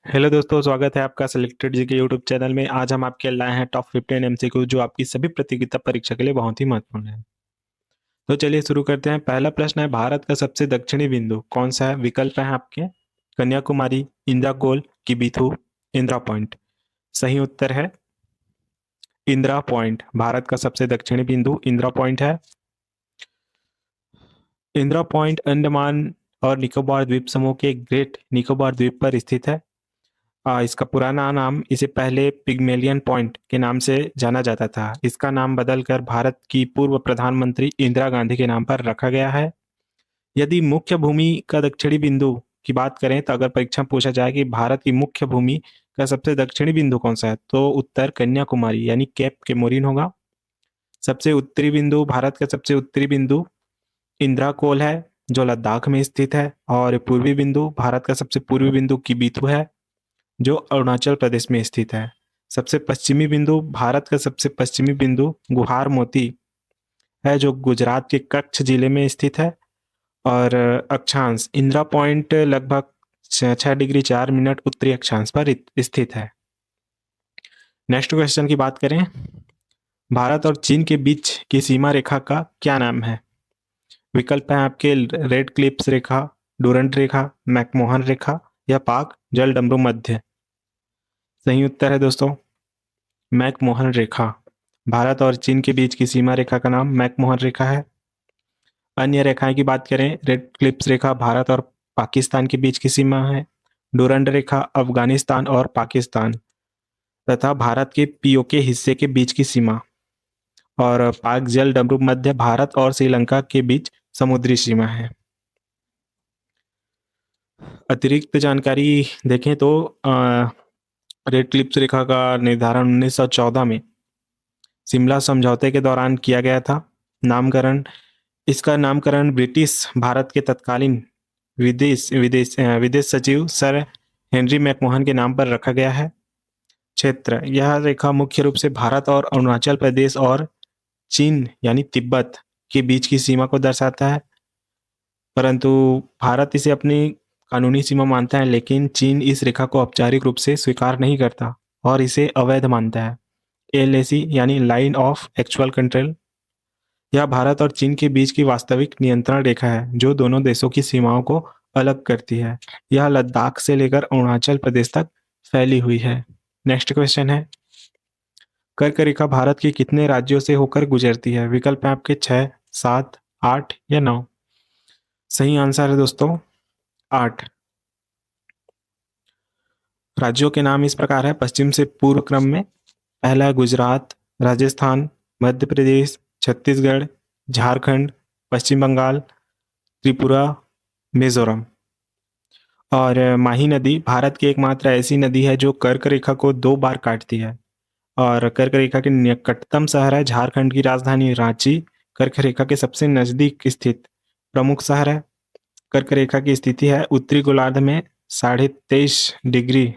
Hello दोस्तों, स्वागत है आपका सिलेक्टेड जी के यूट्यूब चैनल में। आज हम आपके लाए हैं टॉप 15 एमसीक्यू जो आपकी सभी प्रतियोगिता परीक्षा के लिए बहुत ही महत्वपूर्ण है। तो चलिए शुरू करते हैं। पहला प्रश्न है, भारत का सबसे दक्षिणी बिंदु कौन सा है? विकल्प है आपके कन्याकुमारी, इंदिरा कोल, किबिथु, इंदिरा पॉइंट। सही उत्तर है इंदिरा पॉइंट। भारत का सबसे दक्षिणी बिंदु इंदिरा पॉइंट है। इंदिरा पॉइंट अंडमान और निकोबार द्वीप समूह के ग्रेट निकोबार द्वीप पर स्थित है। इसका पुराना नाम, इसे पहले पिग्मेलियन पॉइंट के नाम से जाना जाता था। इसका नाम बदलकर भारत की पूर्व प्रधानमंत्री इंदिरा गांधी के नाम पर रखा गया है। यदि मुख्य भूमि का दक्षिणी बिंदु की बात करें तो अगर परीक्षा में पूछा जाए कि भारत की मुख्य भूमि का सबसे दक्षिणी बिंदु कौन सा है, तो उत्तर कन्याकुमारी यानी केप केमोरिन होगा। सबसे उत्तरी बिंदु, भारत का सबसे उत्तरी बिंदु इंदिरा कोल है जो लद्दाख में स्थित है। और पूर्वी बिंदु, भारत का सबसे पूर्वी बिंदु किबिथु है जो अरुणाचल प्रदेश में स्थित है। सबसे पश्चिमी बिंदु, भारत का सबसे पश्चिमी बिंदु गुहार मोती है जो गुजरात के कच्छ जिले में स्थित है। और अक्षांश, इंदिरा पॉइंट लगभग 6 डिग्री 4 मिनट उत्तरी अक्षांश पर स्थित है। नेक्स्ट क्वेश्चन की बात करें, भारत और चीन के बीच की सीमा रेखा का क्या नाम है? विकल्प है आपके रेड क्लिप्स रेखा, डूरंट रेखा, मैकमोहन रेखा या पाक जल डमरू मध्य। सही उत्तर है दोस्तों मैकमोहन रेखा। भारत और चीन के बीच की सीमा रेखा का नाम मैकमोहन रेखा है। अन्य रेखाएं की बात करें, रेड क्लिप्स रेखा भारत और पाकिस्तान के बीच की सीमा है। डूरंड रेखा अफगानिस्तान और पाकिस्तान तथा भारत के पीओके हिस्से के बीच की सीमा। और पाक जल डमरू मध्य भारत और श्रीलंका के बीच समुद्री सीमा है। अतिरिक्त जानकारी देखें तो रेड क्लिप्स रेखा का निर्धारण 1914 में शिमला समझौते के दौरान किया गया था। इसका नामकरण ब्रिटिश भारत के तत्कालीन विदेश सचिव सर हेनरी मैकमोहन के नाम पर रखा गया है। क्षेत्र, यह रेखा मुख्य रूप से भारत और अरुणाचल प्रदेश और चीन यानी तिब्बत के बीच की सीमा को दर्शाता है। परंतु भारत इसे अपनी कानूनी सीमा मानता है, लेकिन चीन इस रेखा को औपचारिक रूप से स्वीकार नहीं करता और इसे अवैध मानता है। एलएसी यानी लाइन ऑफ एक्चुअल कंट्रोल, यह भारत और चीन के बीच की वास्तविक नियंत्रण रेखा है जो दोनों देशों की सीमाओं को अलग करती है। यह लद्दाख से लेकर अरुणाचल प्रदेश तक फैली हुई है। नेक्स्ट क्वेश्चन है, कर्क रेखा भारत के कितने राज्यों से होकर गुजरती है? विकल्प है आपके 6, 7, 8 या 9। सही आंसर है दोस्तों 8। राज्यों के नाम इस प्रकार है पश्चिम से पूर्व क्रम में। पहला है गुजरात, राजस्थान, मध्य प्रदेश, छत्तीसगढ़, झारखंड, पश्चिम बंगाल, त्रिपुरा, मिजोरम। और माही नदी भारत की एकमात्र ऐसी नदी है जो कर्क रेखा को 2 बार काटती है। और कर्क रेखा के निकटतम शहर है झारखंड की राजधानी रांची। कर्क रेखा के सबसे नजदीक स्थित प्रमुख शहर है। कर्क रेखा की स्थिति है उत्तरी गोलार्ध में 23.5 डिग्री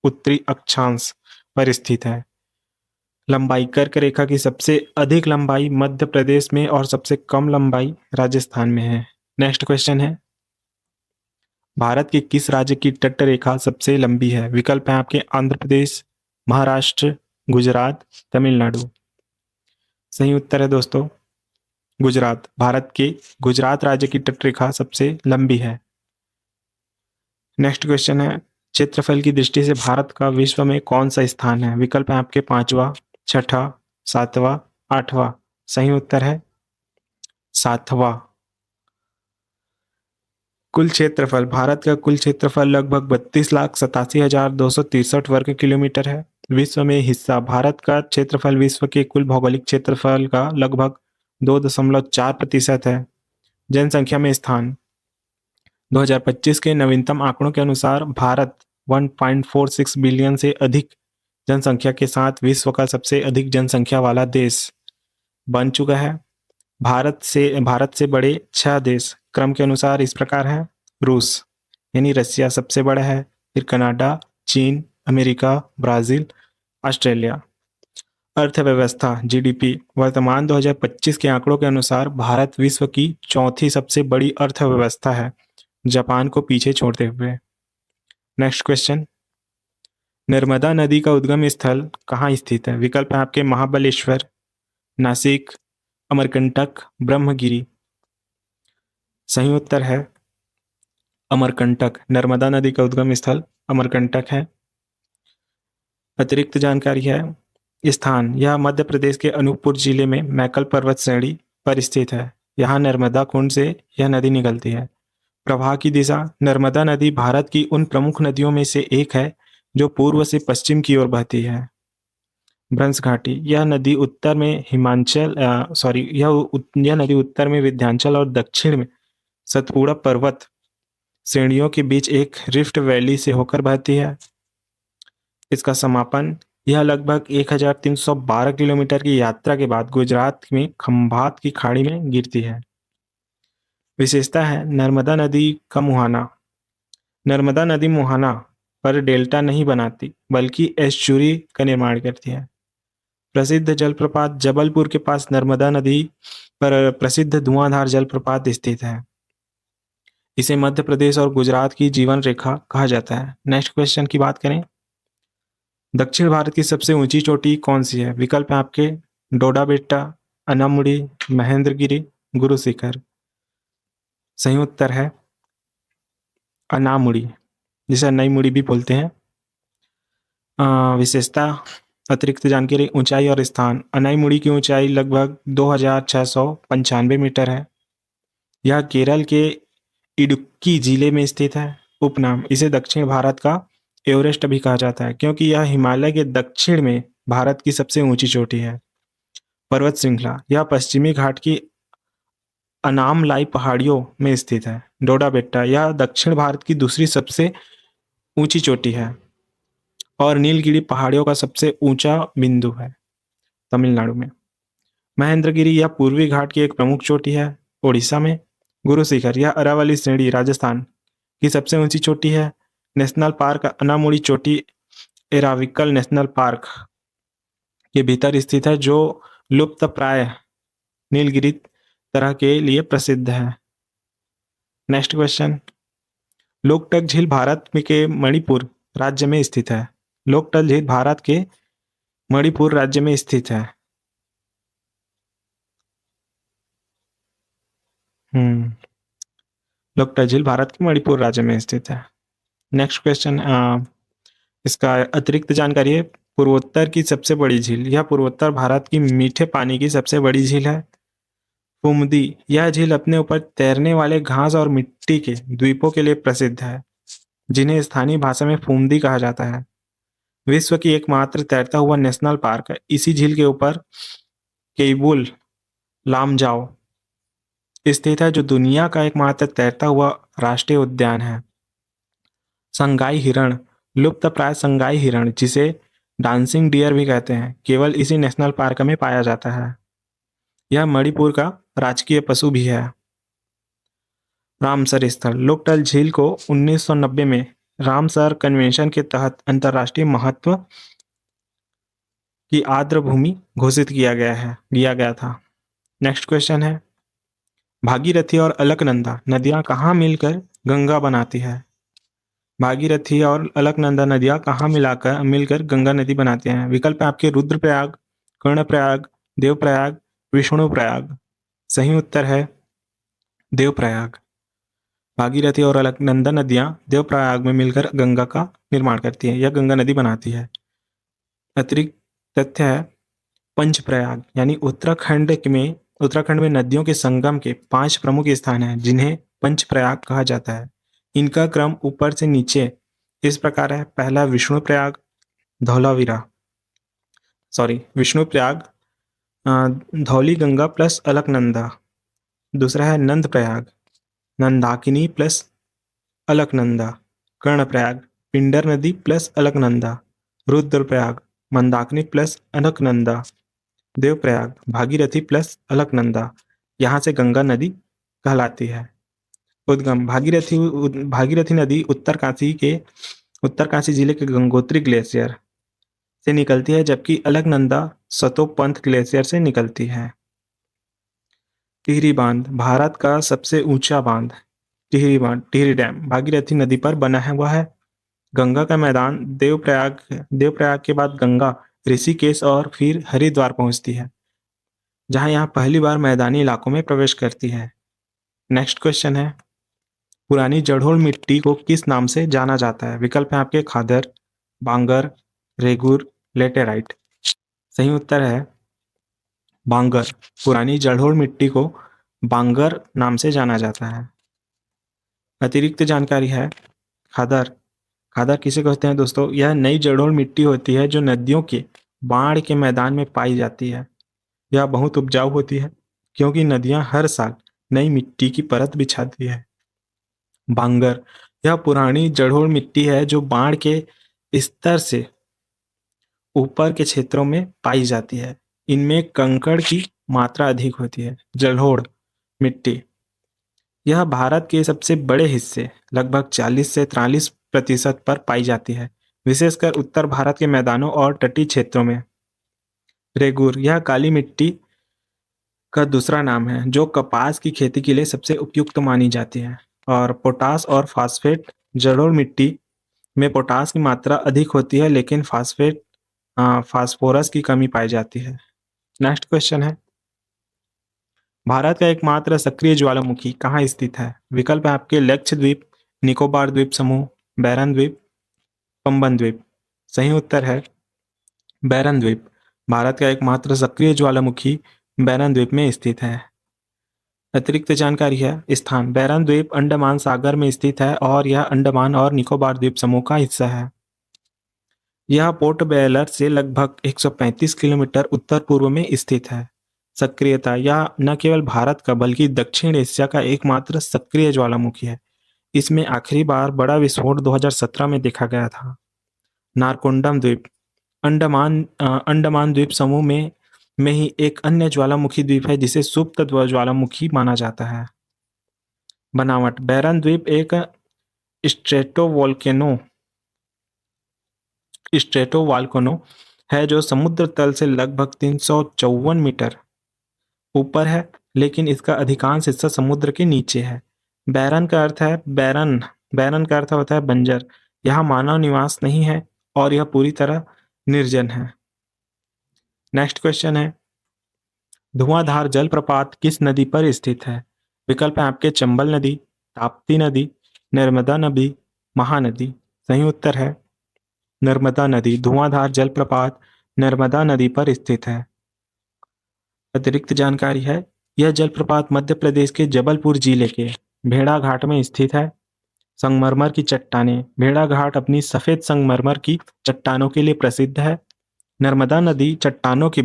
उत्तरी अक्षांश पर स्थित है। लंबाई, कर्क रेखा की सबसे अधिक लंबाई मध्य प्रदेश में और सबसे कम लंबाई राजस्थान में है। नेक्स्ट क्वेश्चन है, भारत के किस राज्य की तट रेखा सबसे लंबी है? विकल्प है आपके आंध्र प्रदेश, महाराष्ट्र, गुजरात, तमिलनाडु। सही उत्तर है दोस्तों गुजरात। भारत के गुजरात राज्य की तट रेखा सबसे लंबी है। नेक्स्ट क्वेश्चन है, क्षेत्रफल की दृष्टि से भारत का विश्व में कौन सा स्थान है? विकल्प है आपके 5वां, 6ठा, 7वां, 8वां। सही उत्तर है 7वां। कुल क्षेत्रफल, भारत का कुल क्षेत्रफल लगभग 32,87,263 वर्ग किलोमीटर है। विश्व में हिस्सा, भारत का क्षेत्रफल विश्व के कुल भौगोलिक क्षेत्रफल का लगभग 2.4% है। जनसंख्या में स्थान, 2025 के नवीनतम आंकड़ों के अनुसार भारत 1.46 बिलियन से अधिक जनसंख्या के साथ विश्व का सबसे अधिक जनसंख्या वाला देश बन चुका है। भारत से बड़े 6 देश क्रम के अनुसार इस प्रकार है। रूस यानी रसिया सबसे बड़ा है, फिर कनाडा, चीन, अमेरिका, ब्राजील, ऑस्ट्रेलिया। अर्थव्यवस्था जीडीपी, वर्तमान 2025 के आंकड़ों के अनुसार भारत विश्व की चौथी सबसे बड़ी अर्थव्यवस्था है, जापान को पीछे छोड़ते हुए। नेक्स्ट क्वेश्चन, नर्मदा नदी का उद्गम स्थल कहाँ स्थित है? विकल्प है आपके महाबलेश्वर, नासिक, अमरकंटक, ब्रह्मगिरी। सही उत्तर है अमरकंटक। नर्मदा नदी का उद्गम स्थल अमरकंटक है। अतिरिक्त जानकारी है, स्थान यह मध्य प्रदेश के अनूपपुर जिले में मैकल पर्वत श्रेणी पर स्थित है। यहाँ नर्मदा कुंड से यह नदी निकलती है। प्रवाह की दिशा, नर्मदा नदी भारत की उन प्रमुख नदियों में से एक है जो पूर्व से पश्चिम की ओर बहती है। भ्रंश घाटी, यह नदी उत्तर में यह नदी उत्तर में विंध्याचल और दक्षिण में सतपुड़ा पर्वत श्रेणियों के बीच एक रिफ्ट वैली से होकर बहती है। इसका समापन, यह लगभग 1312 किलोमीटर की यात्रा के बाद गुजरात में खंभात की खाड़ी में गिरती है। विशेषता है नर्मदा नदी का मुहाना। नर्मदा नदी मुहाना पर डेल्टा नहीं बनाती बल्कि एस्चुरी का निर्माण करती है। प्रसिद्ध जलप्रपात, जबलपुर के पास नर्मदा नदी पर प्रसिद्ध धुआंधार जलप्रपात स्थित है। इसे मध्य प्रदेश और गुजरात की जीवन रेखा कहा जाता है। नेक्स्ट क्वेश्चन की बात करें, दक्षिण भारत की सबसे ऊंची चोटी कौन सी है? विकल्प है आपके डोडा बेट्टा, अनामुड़ी, महेंद्रगिरी, गुरु शिखर। सही उत्तर है अनामुड़ी, जिसे नई मुड़ी भी बोलते हैं। विशेषता, अतिरिक्त जानकारी, ऊंचाई और स्थान, अनाईमुड़ी की ऊंचाई लगभग 2695 मीटर है। यह केरल के इडुक्की जिले में स्थित है। उपनाम, इसे दक्षिण भारत का एवरेस्ट भी कहा जाता है क्योंकि यह हिमालय के दक्षिण में भारत की सबसे ऊंची चोटी है। पर्वत श्रृंखला, यह पश्चिमी घाट की अनामलाई पहाड़ियों में स्थित है। डोडा बेट्टा, यह दक्षिण भारत की दूसरी सबसे ऊंची चोटी है और नीलगिरी पहाड़ियों का सबसे ऊंचा बिंदु है तमिलनाडु में। महेंद्रगिरी, यह पूर्वी घाट की एक प्रमुख चोटी है ओडिशा में। गुरु शिखर, यह अरावली श्रेणी राजस्थान की सबसे ऊंची चोटी है। नेशनल पार्क अनामुड़ी चोटी एराविकल नेशनल पार्क के भीतर स्थित है जो लुप्त प्राय नीलगिरी तरह के लिए प्रसिद्ध है। नेक्स्ट क्वेश्चन, लोकटक झील भारत के मणिपुर राज्य में स्थित है। लोकटक झील भारत के मणिपुर राज्य में स्थित है। लोकटक झील भारत के मणिपुर राज्य में स्थित है। नेक्स्ट क्वेश्चन, इसका अतिरिक्त जानकारी है, पूर्वोत्तर की सबसे बड़ी झील, यह पूर्वोत्तर भारत की मीठे पानी की सबसे बड़ी झील है। फुमदी, यह झील अपने ऊपर तैरने वाले घास और मिट्टी के द्वीपों के लिए प्रसिद्ध है जिन्हें स्थानीय भाषा में फुमदी कहा जाता है। विश्व की एकमात्र तैरता हुआ नेशनल पार्क है इसी झील के ऊपर केबुल लामजाओ स्थित है जो दुनिया का एकमात्र तैरता हुआ राष्ट्रीय उद्यान है। संगाई हिरण, लुप्त प्राय संगाई हिरण जिसे डांसिंग डियर भी कहते हैं, केवल इसी नेशनल पार्क में पाया जाता है। यह मणिपुर का राजकीय पशु भी है। रामसर स्थल, लोकटक झील को 1990 में रामसर कन्वेंशन के तहत अंतर्राष्ट्रीय महत्व की आर्द्र भूमि घोषित किया गया था। नेक्स्ट क्वेश्चन है, भागीरथी और अलकनंदा नदियां कहाँ मिलकर गंगा बनाती है? भागीरथी और अलकनंदा नदियां कहाँ मिलकर गंगा नदी बनाती हैं? विकल्प है आपके रुद्रप्रयाग, कर्णप्रयाग, देवप्रयाग, विष्णुप्रयाग। सही उत्तर है देवप्रयाग। भागीरथी और अलकनंदा नदियां देवप्रयाग में मिलकर गंगा का निर्माण करती हैं, यह गंगा नदी बनाती है। अतिरिक्त तथ्य है, पंचप्रयाग यानी उत्तराखंड में नदियों के संगम के 5 प्रमुख स्थान हैं जिन्हें पंचप्रयाग कहा जाता है। इनका क्रम ऊपर से नीचे इस प्रकार है, पहला विष्णुप्रयाग, विष्णुप्रयाग, धौली गंगा प्लस अलकनंदा। दूसरा है नंदप्रयाग, नंदाकिनी प्लस अलकनंदा। कर्णप्रयाग, पिंडर नदी plus Alaknanda. Rudraprayag, Mandakini plus Alaknanda. Devprayag, Bhagirathi plus Alaknanda. यहाँ से गंगा नदी कहलाती है। उद्गम, भागीरथी नदी उत्तरकाशी जिले के गंगोत्री ग्लेशियर से निकलती है जबकि अलकनंदा सतोपंथ ग्लेशियर से निकलती है। टिहरी बांध, भारत का सबसे ऊंचा बांध टिहरी डैम भागीरथी नदी पर बना हुआ है। गंगा का मैदान देवप्रयाग के बाद गंगा ऋषिकेश और फिर हरिद्वार पहुंचती है, जहां यहां पहली बार मैदानी इलाकों में प्रवेश करती है। नेक्स्ट क्वेश्चन है, पुरानी जड़ोल मिट्टी को किस नाम से जाना जाता है? विकल्प है आपके खादर, बांगर, रेगुर, लेटेराइट। सही उत्तर है बांगर। पुरानी जड़ोल मिट्टी को बांगर नाम से जाना जाता है। अतिरिक्त जानकारी है, खादर। खादर किसे कहते हैं दोस्तों? यह नई जड़ोल मिट्टी होती है जो नदियों के बाढ़ के मैदान में पाई जाती है। यह बहुत उपजाऊ होती है क्योंकि नदियां हर साल नई मिट्टी की परत बिछाती है। बांगर, यह पुरानी जड़ोल मिट्टी है जो बाढ़ के स्तर से ऊपर के क्षेत्रों में पाई जाती है। इनमें कंकड़ की मात्रा अधिक होती है। जलोढ़ मिट्टी, यह भारत के सबसे बड़े हिस्से लगभग 40 से 43% पर पाई जाती है, विशेषकर उत्तर भारत के मैदानों और तटीय क्षेत्रों में। रेगुर, यह काली मिट्टी का दूसरा नाम है जो कपास की खेती के लिए सबसे उपयुक्त मानी जाती है। और पोटास और फास्फेट, जलोढ़ मिट्टी में पोटास की मात्रा अधिक होती है लेकिन फास्फोरस की कमी पाई जाती है। नेक्स्ट क्वेश्चन है, भारत का एकमात्र सक्रिय ज्वालामुखी कहाँ स्थित है? विकल्प है आपके लक्षद्वीप, निकोबार द्वीप समूह, बैरन द्वीप, पंबन द्वीप। सही उत्तर है बैरन द्वीप। भारत का एकमात्र सक्रिय ज्वालामुखी बैरन द्वीप में स्थित है। अतिरिक्त जानकारी है, स्थान बैरन द्वीप अंडमान सागर में स्थित है और यह अंडमान और निकोबार द्वीप समूह का हिस्सा है। यह पोर्ट ब्लेयर से लगभग 135 किलोमीटर उत्तर पूर्व में स्थित है। सक्रियता, यह न केवल भारत का बल्कि दक्षिण एशिया का एकमात्र सक्रिय ज्वालामुखी है। इसमें आखिरी बार बड़ा विस्फोट 2017 में देखा गया था। नारकोंडम द्वीप, अंडमान द्वीप समूह में ही एक अन्य ज्वालामुखी द्वीप है जिसे सुप्त ज्वालामुखी माना जाता है। बनावट, बैरन द्वीप एक स्ट्रेटोवॉल्केनो है जो समुद्र तल से लगभग 354 मीटर ऊपर है, लेकिन इसका अधिकांश हिस्सा समुद्र के नीचे है। बैरन का अर्थ होता है बंजर। यहाँ मानव निवास नहीं है और यह पूरी तरह निर्जन है। नेक्स्ट क्वेश्चन है, धुआंधार जलप्रपात किस नदी पर स्थित है? विकल्प है आपके चंबल नदी, ताप्ती नदी, नर्मदा नदी, महानदी। सही उत्तर है नर्मदा नदी। धुआंधार जलप्रपात नर्मदा नदी पर स्थित है। अतिरिक्त जानकारी है, यह जलप्रपात मध्य प्रदेश के जबलपुर जिले के भेड़ाघाट में स्थित है। संगमरमर की चट्टानें, भेड़ाघाट अपनी सफेद संगमरमर की चट्टानों के लिए प्रसिद्ध है। नर्मदा नदी चट्टानों के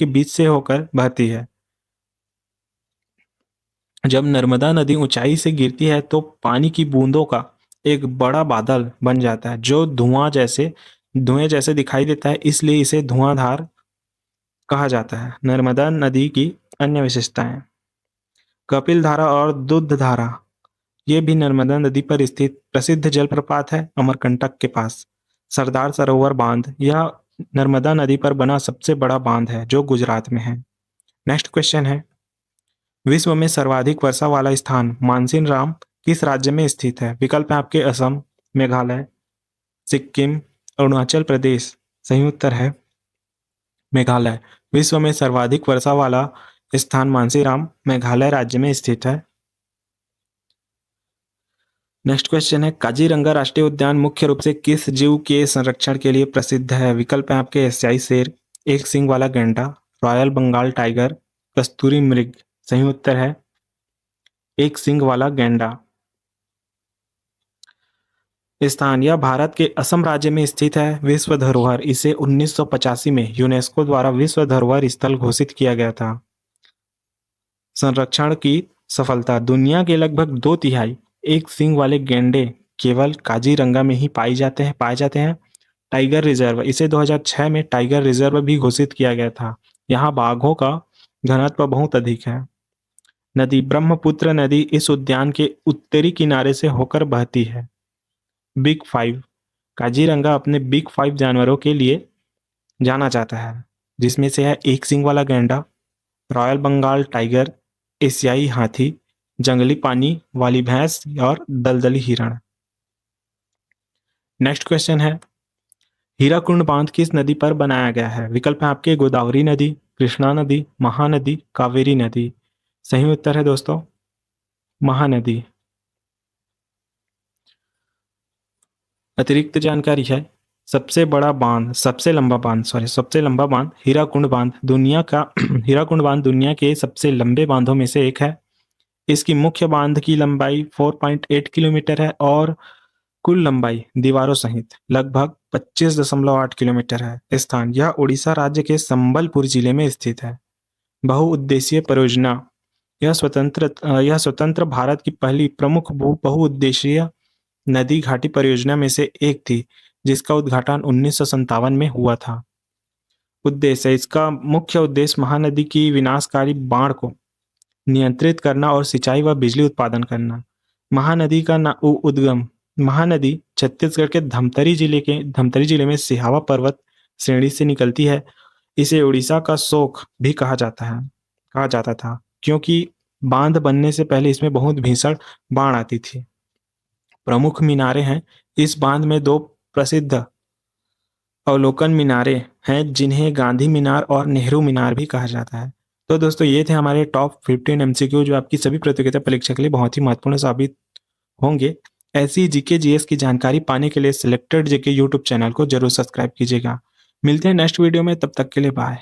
बीच से होकर बहती है। जब नर्मदा नदी ऊंचाई से गिरती है तो पानी की बूंदों का एक बड़ा बादल बन जाता है जो धुएं जैसे दिखाई देता है, इसलिए इसे धुआंधार कहा जाता है। नर्मदा नदी की अन्य विशेषताएं, कपिल धारा और दुध धारा, ये भी नर्मदा नदी पर स्थित प्रसिद्ध जलप्रपात है अमरकंटक के पास। सरदार सरोवर बांध, यह नर्मदा नदी पर बना सबसे बड़ा बांध है जो गुजरात में है। नेक्स्ट क्वेश्चन है, विश्व में सर्वाधिक वर्षा वाला स्थान मानसिनराम किस राज्य में स्थित है? विकल्प है आपके असम, मेघालय, सिक्किम, अरुणाचल प्रदेश। सही उत्तर है मेघालय। विश्व में सर्वाधिक वर्षा वाला स्थान मानसीराम मेघालय राज्य में स्थित है। नेक्स्ट क्वेश्चन है, काजीरंगा राष्ट्रीय उद्यान मुख्य रूप से किस जीव के संरक्षण के लिए प्रसिद्ध है? विकल्प है आपके एशियाई शेर, एक सींग वाला गैंडा, रॉयल बंगाल टाइगर, कस्तूरी मृग। सही उत्तर है एक सींग वाला गैंडा। स्थान, यह भारत के असम राज्य में स्थित है। विश्व धरोहर, इसे 1985 में यूनेस्को द्वारा विश्व धरोहर स्थल घोषित किया गया था। संरक्षण की सफलता, दुनिया के लगभग 2/3 एक सींग वाले गैंडे केवल काजीरंगा में ही पाए जाते हैं। टाइगर रिजर्व, इसे 2006 में टाइगर रिजर्व भी घोषित किया गया था। यहाँ बाघों का घनत्व बहुत अधिक है। नदी, ब्रह्मपुत्र नदी इस उद्यान के उत्तरी किनारे से होकर बहती है। बिग 5, काजीरंगा अपने बिग 5 जानवरों के लिए जाना जाता है, जिसमें से है एक सींग वाला गैंडा, रॉयल बंगाल टाइगर, एशियाई हाथी, जंगली पानी वाली भैंस और दलदली हिरण। नेक्स्ट क्वेश्चन है, हीराकुंड बांध किस नदी पर बनाया गया है? विकल्प है आपके गोदावरी नदी, कृष्णा नदी, महानदी, कावेरी नदी। सही उत्तर है दोस्तों महानदी। अतिरिक्त जानकारी है, सबसे लंबा बांध हीराकुंड बांध दुनिया का हीराकुंड बांध दुनिया के सबसे लंबे बांधों में से एक है। इसकी मुख्य बांध की लंबाई 4.8 किलोमीटर है और कुल लंबाई दीवारों सहित लगभग 25.8 किलोमीटर है। स्थान यह उड़ीसा राज्य के संबलपुर जिले में स्थित है। बहुउद्देशीय परियोजना, यह स्वतंत्र भारत की पहली प्रमुख बहुउद्देशीय नदी घाटी परियोजना में से एक थी, जिसका उद्घाटन 1957 में हुआ था। उद्देश्य, इसका मुख्य उद्देश्य महानदी की विनाशकारी बाढ़ को नियंत्रित करना और सिंचाई व बिजली उत्पादन करना। महानदी का उद्गम, महानदी छत्तीसगढ़ के धमतरी जिले में सिहावा पर्वत श्रेणी से निकलती है। इसे उड़ीसा का शोक भी कहा जाता था, क्योंकि बांध बनने से पहले इसमें बहुत भीषण बाढ़ आती थी। प्रमुख मीनारें हैं, इस बांध में 2 प्रसिद्ध अवलोकन मीनारें हैं, जिन्हें गांधी मीनार और नेहरू मीनार भी कहा जाता है। तो दोस्तों ये थे हमारे टॉप 15 एमसीक्यू, जो आपकी सभी प्रतियोगिता परीक्षा के लिए बहुत ही महत्वपूर्ण साबित होंगे। ऐसी जीके जीएस की जानकारी पाने के लिए सिलेक्टेड जीके यूट्यूब चैनल को जरूर सब्सक्राइब कीजिएगा। मिलते हैं नेक्स्ट वीडियो में, तब तक के लिए बाय।